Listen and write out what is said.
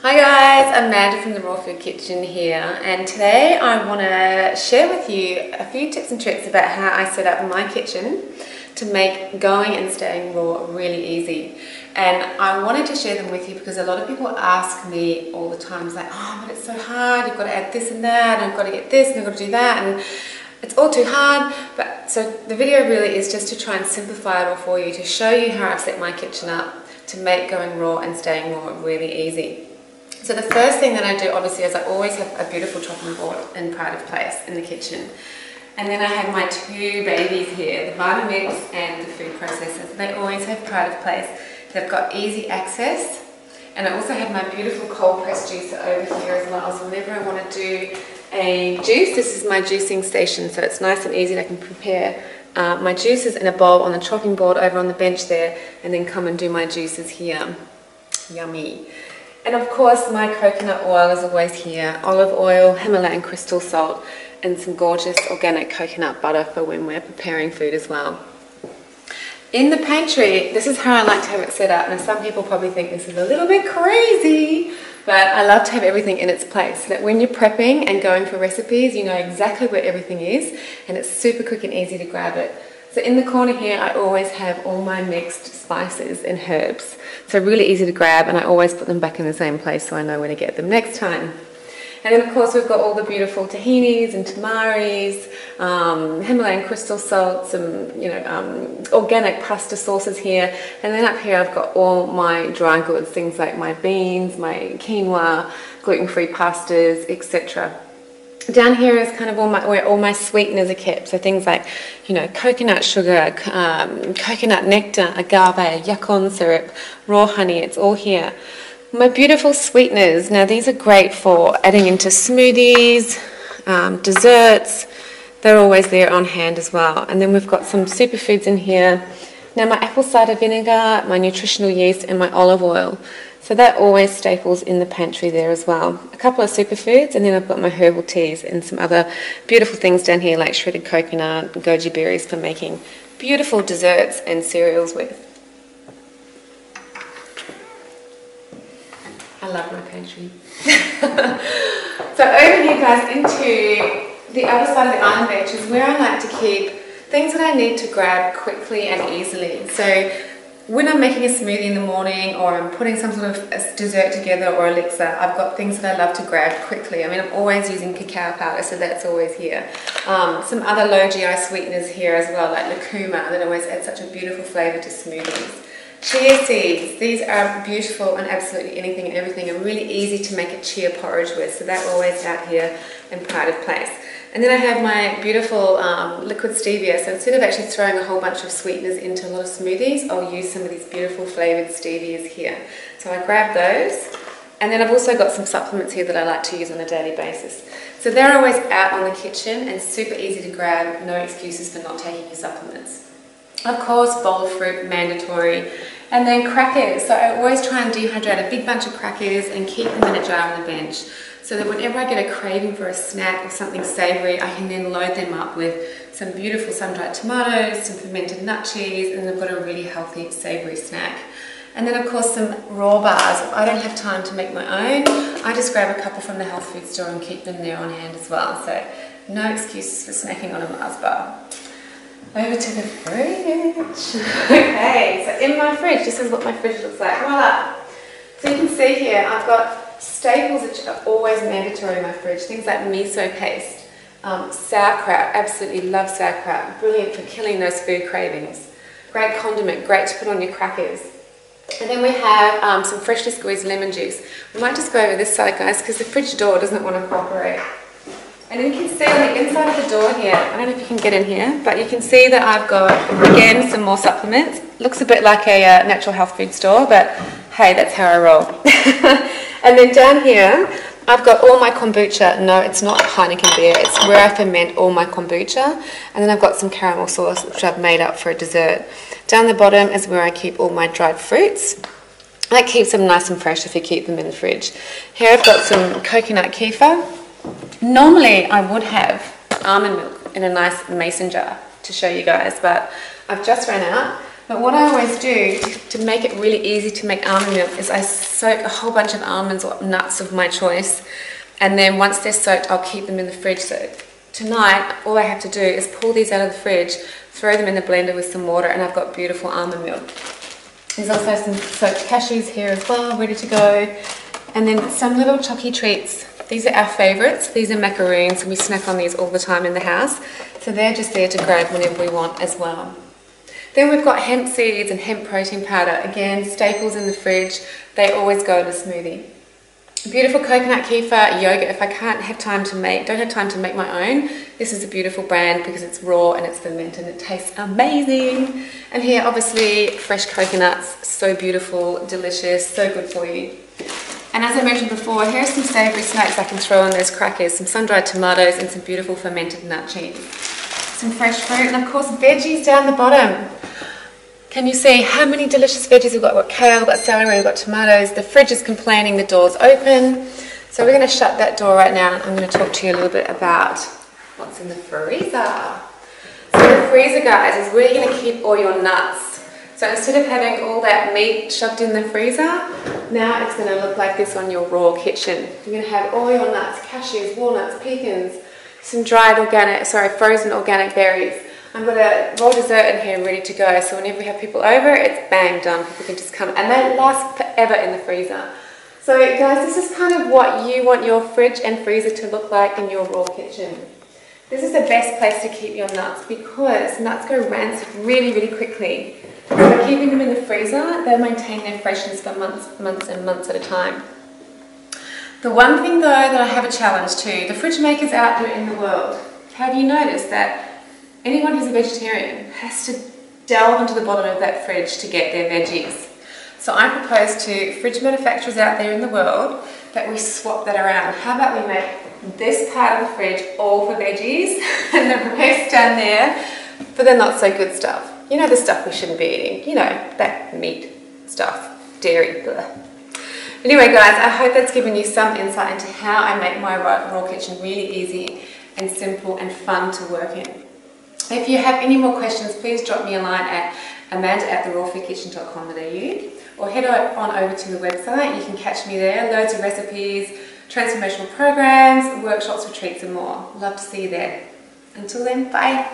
Hi guys, I'm Amanda from the Raw Food Kitchen here, and today I want to share with you a few tips and tricks about how I set up my kitchen to make going and staying raw really easy. And I wanted to share them with you because a lot of people ask me all the time, it's like, oh, but it's so hard, you've got to add this and that, and I've got to get this and I've got to do that, and it's all too hard. But so the video really is just to try and simplify it all for you, to show you how I've set my kitchen up to make going raw and staying raw really easy. So the first thing that I do, obviously, is I always have a beautiful chopping board in pride of place in the kitchen. And then I have my two babies here, the Vitamix and the food processors. They always have pride of place. They've got easy access. And I also have my beautiful cold press juicer over here as well. So whenever I want to do a juice, this is my juicing station. So it's nice and easy. I can prepare my juices in a bowl on the chopping board over on the bench there, and then come and do my juices here. Yummy. And of course, my coconut oil is always here, olive oil, Himalayan crystal salt, and some gorgeous organic coconut butter for when we're preparing food as well. In the pantry, this is how I like to have it set up. Now, some people probably think this is a little bit crazy, but I love to have everything in its place, so that when you're prepping and going for recipes, you know exactly where everything is, and it's super quick and easy to grab it. So in the corner here, I always have all my mixed spices and herbs. So really easy to grab, and I always put them back in the same place so I know where to get them next time. And then of course we've got all the beautiful tahinis and tamaris, Himalayan crystal salt, some organic pasta sauces here. And then up here I've got all my dry goods, things like my beans, my quinoa, gluten-free pastas, etc. Down here is kind of where all my sweeteners are kept, so things like, coconut sugar, coconut nectar, agave, yacon syrup, raw honey, it's all here. My beautiful sweeteners, now these are great for adding into smoothies, desserts, they're always there on hand as well. And then we've got some superfoods in here. Now my apple cider vinegar, my nutritional yeast, and my olive oil. So that always staples in the pantry there as well. A couple of superfoods, and then I've got my herbal teas and some other beautiful things down here like shredded coconut, goji berries for making beautiful desserts and cereals with. I love my pantry. So over here guys, into the other side of the island bench is where I like to keep things that I need to grab quickly and easily. So when I'm making a smoothie in the morning, or I'm putting some sort of a dessert together or elixir, I've got things that I love to grab quickly. I mean, I'm always using cacao powder, so that's always here. Some other low GI sweeteners here as well, like lucuma, that always add such a beautiful flavour to smoothies. Chia seeds, these are beautiful and absolutely anything and everything, and really easy to make a chia porridge with, so they're always out here in pride of place. And then I have my beautiful liquid stevia, so instead of actually throwing a whole bunch of sweeteners into a lot of smoothies, I'll use some of these beautiful flavoured stevias here. So I grab those, and then I've also got some supplements here that I like to use on a daily basis. So they're always out on the kitchen and super easy to grab, no excuses for not taking your supplements. Of course, bowl of fruit, mandatory. And then crackers. So I always try and dehydrate a big bunch of crackers and keep them in a jar on the bench, so that whenever I get a craving for a snack or something savoury, I can then load them up with some beautiful sun-dried tomatoes, some fermented nut cheese, and I've got a really healthy savoury snack. And then of course some raw bars. If I don't have time to make my own, I just grab a couple from the health food store and keep them there on hand as well. So no excuses for snacking on a Mars bar. Over to the fridge. Okay, so in my fridge, this is what my fridge looks like. Voila! So you can see here, I've got staples which are always mandatory in my fridge. Things like miso paste, sauerkraut, absolutely love sauerkraut. Brilliant for killing those food cravings. Great condiment, great to put on your crackers. And then we have some freshly squeezed lemon juice. We might just go over this side, guys, because the fridge door doesn't want to cooperate. And then you can see on the inside of the door here, I don't know if you can get in here, but you can see that I've got, again, some more supplements. Looks a bit like a natural health food store, but hey, that's how I roll. And then down here, I've got all my kombucha. No, it's not Heineken beer, it's where I ferment all my kombucha. And then I've got some caramel sauce, which I've made up for a dessert. Down the bottom is where I keep all my dried fruits. That keeps them nice and fresh if you keep them in the fridge. Here I've got some coconut kefir. Normally I would have almond milk in a nice mason jar to show you guys, but I've just ran out. But what I always do to make it really easy to make almond milk is I soak a whole bunch of almonds or nuts of my choice, and then once they're soaked I'll keep them in the fridge. So tonight all I have to do is pull these out of the fridge, throw them in the blender with some water, and I've got beautiful almond milk. There's also some soaked cashews here as well, ready to go. And then some little chalky treats. These are our favourites. These are macaroons, and we snack on these all the time in the house. So they're just there to grab whenever we want as well. Then we've got hemp seeds and hemp protein powder. Again, staples in the fridge. They always go in a smoothie. Beautiful coconut kefir yogurt. If I don't have time to make my own, this is a beautiful brand because it's raw and it's fermented and it tastes amazing. And here, obviously, fresh coconuts. So beautiful, delicious, so good for you. And as I mentioned before, here's some savoury snacks I can throw in. There's crackers, some sun-dried tomatoes, and some beautiful fermented nut cheese. Some fresh fruit, and of course veggies down the bottom. Can you see how many delicious veggies we've got? We've got kale, we've got celery, we've got tomatoes. The fridge is complaining the door's open. So we're going to shut that door right now, and I'm going to talk to you a little bit about what's in the freezer. So the freezer, guys, is where you're going to keep all your nuts. So instead of having all that meat shoved in the freezer, now it's going to look like this on your raw kitchen. You're going to have all your nuts, cashews, walnuts, pecans, some frozen organic berries. I've got a raw dessert in here ready to go, so whenever we have people over, it's bang, done. People can just come, and they last forever in the freezer. So guys, this is kind of what you want your fridge and freezer to look like in your raw kitchen. This is the best place to keep your nuts because nuts go rancid really, really quickly. So keeping them in the freezer, they'll maintain their freshness for months and months at a time. The one thing though that I have a challenge to, the fridge makers out there in the world, have you noticed that anyone who's a vegetarian has to delve into the bottom of that fridge to get their veggies? So I propose to fridge manufacturers out there in the world that we swap that around. How about we make this part of the fridge all for veggies and the rest down there for the not so good stuff. You know, the stuff we shouldn't be eating. You know, that meat stuff, dairy, blah. Anyway guys, I hope that's given you some insight into how I make my raw kitchen really easy and simple and fun to work in. If you have any more questions, please drop me a line at amanda@therawfoodkitchen.com.au or head on over to the website. You can catch me there. Loads of recipes, transformational programs, workshops, retreats and more. Love to see you there. Until then, bye.